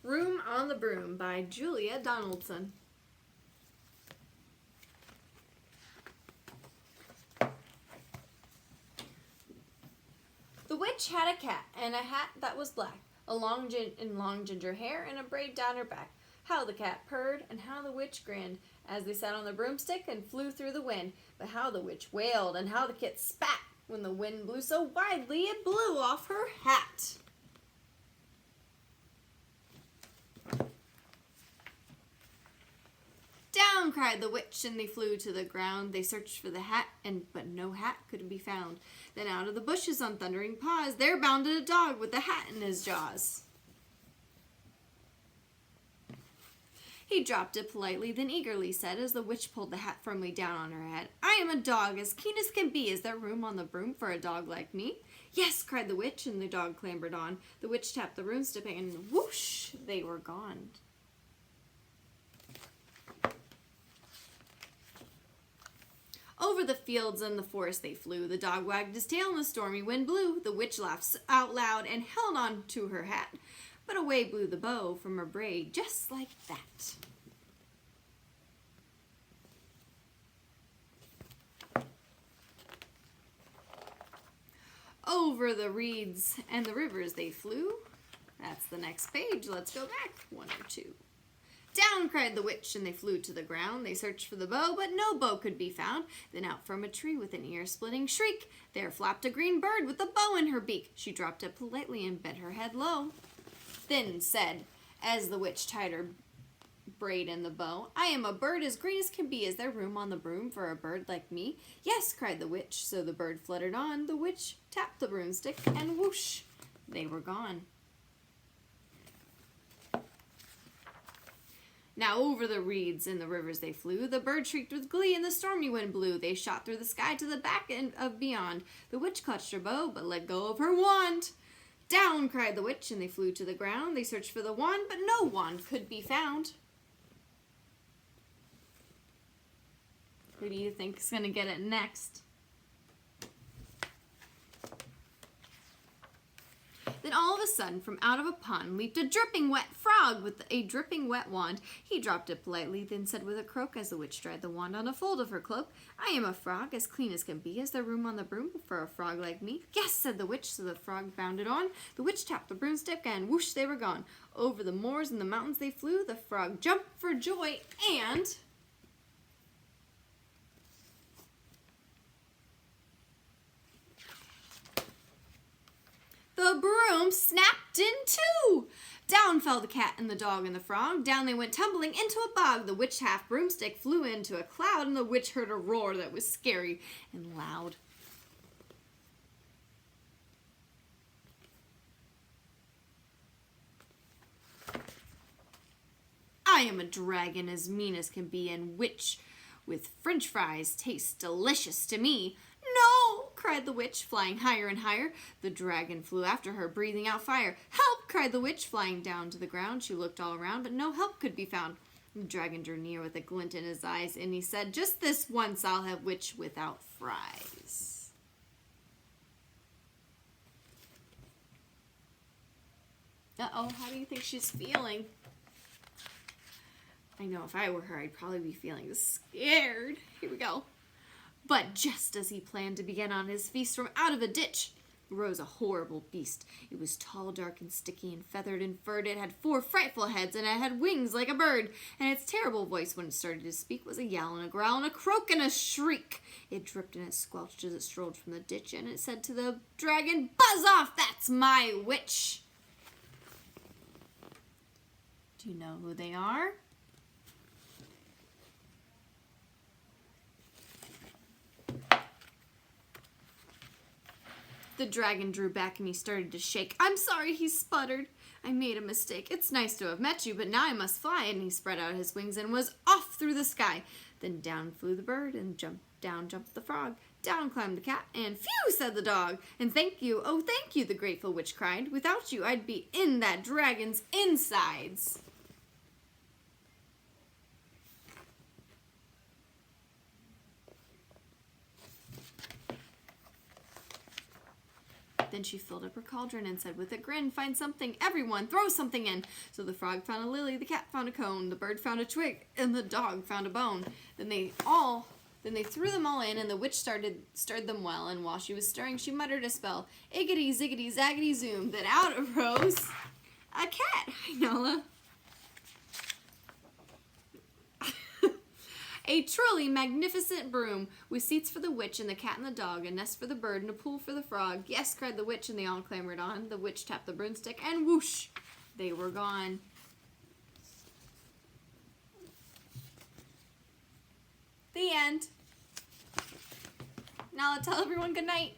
Room on the Broom by Julia Donaldson. The witch had a cat and a hat that was black, a long ginger hair and a braid down her back. How the cat purred and how the witch grinned as they sat on the broomstick and flew through the wind. But how the witch wailed and how the kit spat when the wind blew so widely it blew off her hat. Down cried the witch, and they flew to the ground. They searched for the hat, but no hat could be found. Then out of the bushes on thundering paws, there bounded a dog with the hat in his jaws. He dropped it politely, then eagerly said, as the witch pulled the hat firmly down on her head, "I am a dog, as keen as can be. Is there room on the broom for a dog like me?" "Yes," cried the witch, and the dog clambered on. The witch tapped the broomstick, and whoosh, they were gone. Over the fields and the forest they flew. The dog wagged his tail and the stormy wind blew. The witch laughed out loud and held on to her hat, but away blew the bow from her braid just like that. Over the reeds and the rivers they flew. That's the next page. Let's go back one or two. Down cried the witch, and they flew to the ground. They searched for the bow, but no bow could be found. Then out from a tree with an ear-splitting shriek, there flapped a green bird with a bow in her beak. She dropped it politely and bent her head low. Then said, as the witch tied her braid in the bow, "I am a bird as green as can be. Is there room on the broom for a bird like me?" "Yes," cried the witch. So the bird fluttered on. The witch tapped the broomstick, and whoosh, they were gone. Now over the reeds and the rivers they flew. The bird shrieked with glee and the stormy wind blew. They shot through the sky to the back end of beyond. The witch clutched her bow but let go of her wand. Down cried the witch, and they flew to the ground. They searched for the wand, but no wand could be found. Who do you think is going to get it next? Then all of a sudden, from out of a pond, leaped a dripping wet frog with a dripping wet wand. He dropped it politely, then said with a croak, as the witch dried the wand on a fold of her cloak, "I am a frog, as clean as can be. Is there room on the broom for a frog like me?" "Yes," said the witch, so the frog bounded on. The witch tapped the broomstick, and whoosh, they were gone. Over the moors and the mountains they flew. The frog jumped for joy, and the broom snapped in two. Down fell the cat and the dog and the frog. Down they went tumbling into a bog. The witch half broomstick flew into a cloud, and the witch heard a roar that was scary and loud. "I am a dragon as mean as can be, and which with French fries tastes delicious to me." "No!" cried the witch, flying higher and higher. The dragon flew after her, breathing out fire. "Help!" cried the witch, flying down to the ground. She looked all around, but no help could be found. The dragon drew near with a glint in his eyes, and he said, "Just this once I'll have witch without fries." Uh-oh, how do you think she's feeling? I know if I were her, I'd probably be feeling scared. Here we go. But just as he planned to begin on his feast, from out of a ditch rose a horrible beast. It was tall, dark, and sticky, and feathered and furred. It had 4 frightful heads, and it had wings like a bird. And its terrible voice, when it started to speak, was a yowl and a growl and a croak and a shriek. It dripped and it squelched as it strolled from the ditch, and it said to the dragon, "Buzz off, that's my witch." Do you know who they are? The dragon drew back and he started to shake. "I'm sorry," he sputtered. "I made a mistake. It's nice to have met you, but now I must fly." And he spread out his wings and was off through the sky. Then down flew the bird, and down jumped the frog. Down climbed the cat, and phew, said the dog. "And thank you, oh thank you," the grateful witch cried. "Without you I'd be in that dragon's insides." Then she filled up her cauldron and said with a grin, "Find something, everyone, throw something in." So the frog found a lily, the cat found a cone, the bird found a twig, and the dog found a bone. Then they threw them all in, and the witch stirred them well. And while she was stirring, she muttered a spell, "Iggity, ziggity, zaggity, zoom." Then out arose a cat. Hi, Nala. A truly magnificent broom, with seats for the witch and the cat and the dog, a nest for the bird and a pool for the frog. "Yes," cried the witch, and they all clambered on. The witch tapped the broomstick, and whoosh, they were gone. The end. Now let's tell everyone good night.